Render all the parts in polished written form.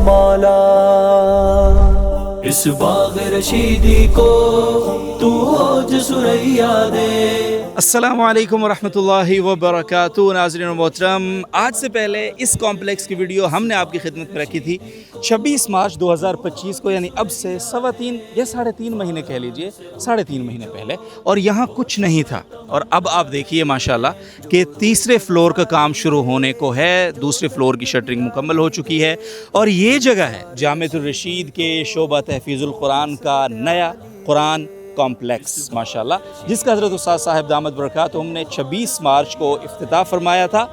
مولا اس باغ رشیدی کو تو جو سریا دے۔ السلام علیکم ورحمۃ اللہ وبرکاتہ۔ ناظرین و محترم، آج سے پہلے اس کمپلیکس کی ویڈیو ہم نے آپ کی خدمت میں رکھی تھی 26 مارچ 2025 کو، یعنی اب سے 3.25 یا 3.5 مہینے کہہ لیجئے، 3.5 مہینے پہلے، اور یہاں کچھ نہیں تھا۔ اور اب آپ دیکھیے ماشاءاللہ کہ تیسرے فلور کا کام شروع ہونے کو ہے، دوسرے فلور کی شٹرنگ مکمل ہو چکی ہے، اور یہ جگہ ہے جامعۃ الرشید کے شعبہ تحفیظ القرآن کا نیا قرآن کمپلیکس ماشاءاللہ، جس کا حضرت استاد صاحب دامت برکاتہم نے 26 مارچ کو افتتاح فرمایا تھا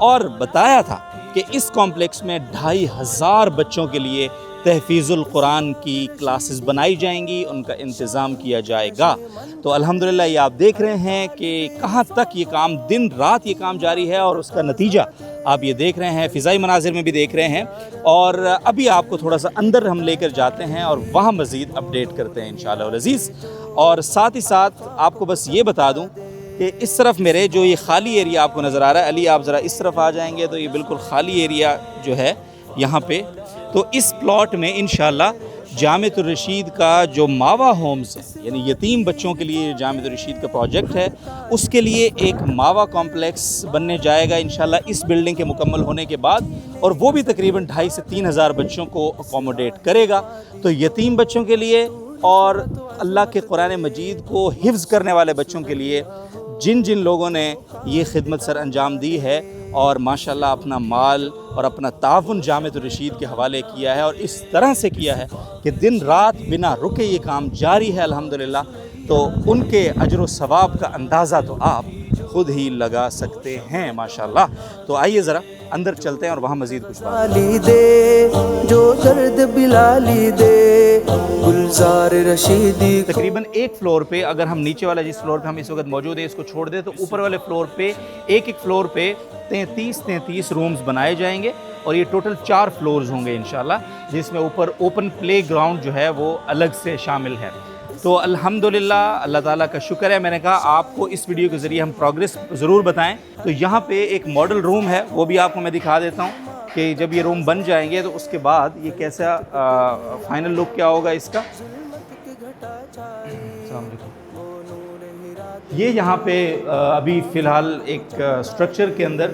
اور بتایا تھا کہ اس کمپلیکس میں 2500 بچوں کے لیے تحفیظ القرآن کی کلاسز بنائی جائیں گی، ان کا انتظام کیا جائے گا۔ تو الحمدللہ یہ آپ دیکھ رہے ہیں کہ کہاں تک یہ کام، دن رات یہ کام جاری ہے، اور اس کا نتیجہ آپ یہ دیکھ رہے ہیں، فضائی مناظر میں بھی دیکھ رہے ہیں۔ اور ابھی آپ کو تھوڑا سا اندر ہم لے کر جاتے ہیں اور وہاں مزید اپڈیٹ کرتے ہیں انشاءاللہ العزیز۔ اور ساتھ ہی ساتھ آپ کو بس یہ بتا دوں کہ اس طرف میرے جو یہ خالی ایریا آپ کو نظر آ رہا ہے، علی آپ ذرا اس طرف آ جائیں گے تو یہ بالکل خالی ایریا جو ہے یہاں پہ، تو اس پلاٹ میں انشاءاللہ جامعۃ الرشید کا جو ماوا ہومز ہے، یعنی یتیم بچوں کے لیے جامعۃ الرشید کا پروجیکٹ ہے، اس کے لیے ایک ماوا کمپلیکس بننے جائے گا انشاءاللہ اس بلڈنگ کے مکمل ہونے کے بعد، اور وہ بھی تقریباً 2,500 سے 3,000 بچوں کو اکوموڈیٹ کرے گا۔ تو یتیم بچوں کے لیے اور اللہ کے قرآن مجید کو حفظ کرنے والے بچوں کے لیے جن جن لوگوں نے یہ خدمت سر انجام دی ہے اور ماشاءاللہ اپنا مال اور اپنا تعاون جامعۃ الرشید کے حوالے کیا ہے، اور اس طرح سے کیا ہے کہ دن رات بنا رکے یہ کام جاری ہے الحمدللہ، تو ان کے اجر و ثواب کا اندازہ تو آپ خود ہی لگا سکتے ہیں ماشاءاللہ۔ تو آئیے ذرا اندر چلتے ہیں اور وہاں مزید کچھ بات دے جو درد بلالی دے گلزار رشیدی۔ تقریباً ایک فلور پہ، اگر ہم نیچے والا جس فلور پہ ہم اس وقت موجود ہیں اس کو چھوڑ دیں، تو اوپر والے فلور پہ ایک فلور پہ 33 رومز بنائے جائیں گے، اور یہ ٹوٹل 4 فلورز ہوں گے انشاءاللہ، جس میں اوپر اوپن پلے گراؤنڈ جو ہے وہ الگ سے شامل ہے۔ تو الحمدللہ اللہ تعالیٰ کا شکر ہے، میں نے کہا آپ کو اس ویڈیو کے ذریعے ہم پروگریس ضرور بتائیں۔ تو یہاں پہ ایک ماڈل روم ہے، وہ بھی آپ کو میں دکھا دیتا ہوں کہ جب یہ روم بن جائیں گے تو اس کے بعد یہ کیسا فائنل لک کیا ہوگا اس کا۔ السلام علیکم۔ یہ یہاں پہ ابھی فی الحال ایک سٹرکچر کے اندر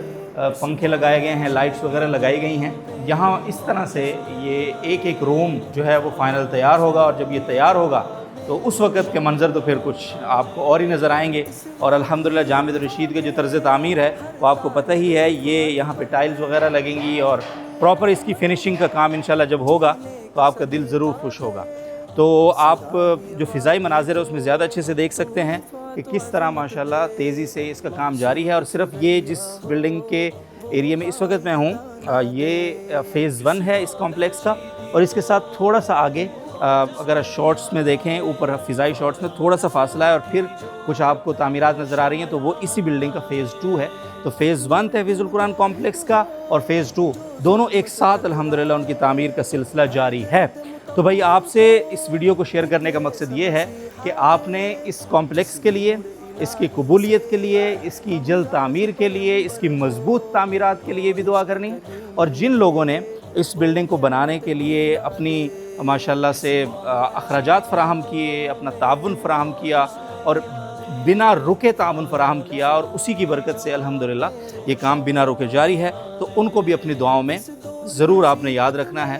پنکھے لگائے گئے ہیں، لائٹس وغیرہ لگائی گئی ہیں۔ یہاں اس طرح سے یہ ایک روم جو ہے وہ فائنل تیار ہوگا، اور جب یہ تیار ہوگا تو اس وقت کے منظر تو پھر کچھ آپ کو اور ہی نظر آئیں گے۔ اور الحمدللہ جامعۃ الرشید کا جو طرز تعمیر ہے وہ آپ کو پتہ ہی ہے، یہ یہاں پہ ٹائلز وغیرہ لگیں گی، اور پراپر اس کی فنیشنگ کا کام انشاءاللہ جب ہوگا تو آپ کا دل ضرور خوش ہوگا۔ تو آپ جو فضائی مناظر ہے اس میں زیادہ اچھے سے دیکھ سکتے ہیں کہ کس طرح ماشاءاللہ تیزی سے اس کا کام جاری ہے۔ اور صرف یہ جس بلڈنگ کے ایریے میں اس وقت میں ہوں، یہ فیز 1 ہے اس کمپلیکس کا، اور اس کے ساتھ تھوڑا سا آگے اگر شارٹس میں دیکھیں، اوپر فضائی شارٹس میں تھوڑا سا فاصلہ ہے، اور پھر کچھ آپ کو تعمیرات نظر آ رہی ہیں، تو وہ اسی بلڈنگ کا فیز 2 ہے۔ تو فیز 1 تحفیظ القرآن کمپلیکس کا اور فیز 2 دونوں ایک ساتھ الحمدللہ ان کی تعمیر کا سلسلہ جاری ہے۔ تو بھائی آپ سے اس ویڈیو کو شیئر کرنے کا مقصد یہ ہے کہ آپ نے اس کمپلیکس کے لیے، اس کی قبولیت کے لیے، اس کی جلد تعمیر کے لیے، اس کی مضبوط تعمیرات کے لیے بھی دعا کرنی، اور جن لوگوں نے اس بلڈنگ کو بنانے کے لیے اپنی ماشاءاللہ سے اخراجات فراہم کیے، اپنا تعاون فراہم کیا، اور بنا رکے تعاون فراہم کیا، اور اسی کی برکت سے الحمدللہ یہ کام بنا رکے جاری ہے، تو ان کو بھی اپنی دعاؤں میں ضرور آپ نے یاد رکھنا ہے۔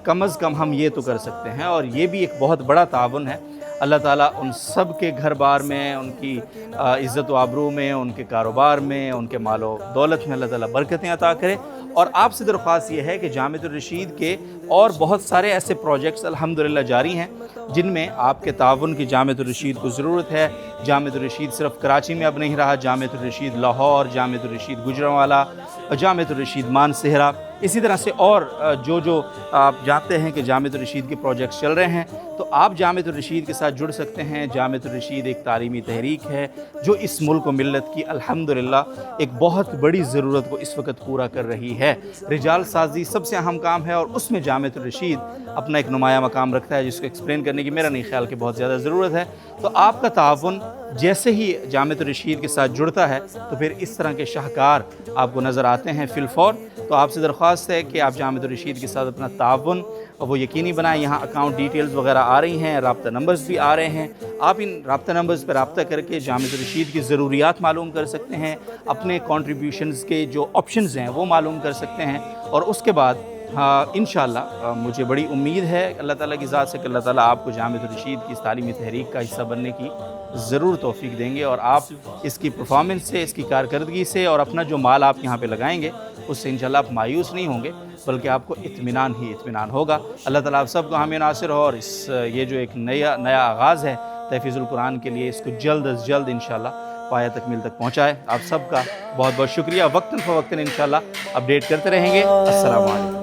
کم از کم ہم یہ تو کر سکتے ہیں، اور یہ بھی ایک بہت بڑا تعاون ہے۔ اللہ تعالیٰ ان سب کے گھر بار میں، ان کی عزت و آبرو میں، ان کے کاروبار میں، ان کے مال و دولت میں اللہ تعالیٰ برکتیں عطا کرے۔ اور آپ سے درخواست یہ ہے کہ جامعۃ الرشید کے اور بہت سارے ایسے پروجیکٹس الحمدللہ جاری ہیں جن میں آپ کے تعاون کی جامعۃ الرشید کو ضرورت ہے۔ جامعۃ الرشید صرف کراچی میں اب نہیں رہا، جامعۃ الرشید لاہور، جامعۃ الرشید گوجرانوالا، جامعۃ الرشید مانسہرہ، اسی طرح سے اور جو آپ جانتے ہیں کہ جامعۃ الرشید کے پروجیکٹس چل رہے ہیں، تو آپ جامعۃ الرشید کے ساتھ جڑ سکتے ہیں۔ جامعۃ الرشید ایک تعلیمی تحریک ہے جو اس ملک و ملت کی الحمدللہ ایک بہت بڑی ضرورت کو اس وقت پورا کر رہی ہے۔ رجال سازی سب سے اہم کام ہے، اور اس میں جامعۃ الرشید اپنا ایک نمایاں مقام رکھتا ہے، جس کو ایکسپلین کرنے کی میرا نہیں خیال کہ بہت زیادہ ضرورت ہے۔ تو آپ کا تعاون جیسے ہی جامعۃ الرشید کے ساتھ جڑتا ہے تو پھر اس طرح کے شاہکار آپ کو نظر آتے ہیں فی الفور۔ تو آپ سے درخواست درخواست ہے کہ آپ جامعۃ الرشید کے ساتھ اپنا تعاون وہ یقینی بنائیں. یہاں اکاؤنٹ ڈیٹیلز وغیرہ آ رہی ہیں, رابطہ نمبرز بھی آ رہے ہیں. آپ ان رابطہ نمبرز پہ رابطہ کر کے جامعۃ الرشید کی ضروریات معلوم کر سکتے ہیں, اپنے کنٹریبیوشنز کے جو آپشنز ہیں وہ معلوم کر سکتے ہیں. اور اس کے بعد انشاءاللہ مجھے بڑی امید ہے اللہ تعالیٰ کی ذات سے کہ اللہ تعالیٰ آپ کو جامعۃ الرشید کی اس تعلیمی تحریک کا حصہ بننے کی ضرور توفیق دیں گے, اور آپ اس کی پرفارمنس سے, اس کی کارکردگی سے اور اپنا جو مال آپ یہاں پہ لگائیں گے اس سے انشاءاللہ آپ مایوس نہیں ہوں گے, بلکہ آپ کو اطمینان ہی اطمینان ہوگا. اللہ تعالیٰ آپ سب کو حامی ناصر ہو, اور یہ جو ایک نیا آغاز ہے تحفیظ القرآن کے لیے, اس کو جلد از جلد انشاءاللہ پایہ تکمیل تک پہنچائے. آپ سب کا بہت بہت شکریہ. وقتاً فوقتاً انشاءاللہ اپڈیٹ کرتے رہیں گے. السلام علیکم.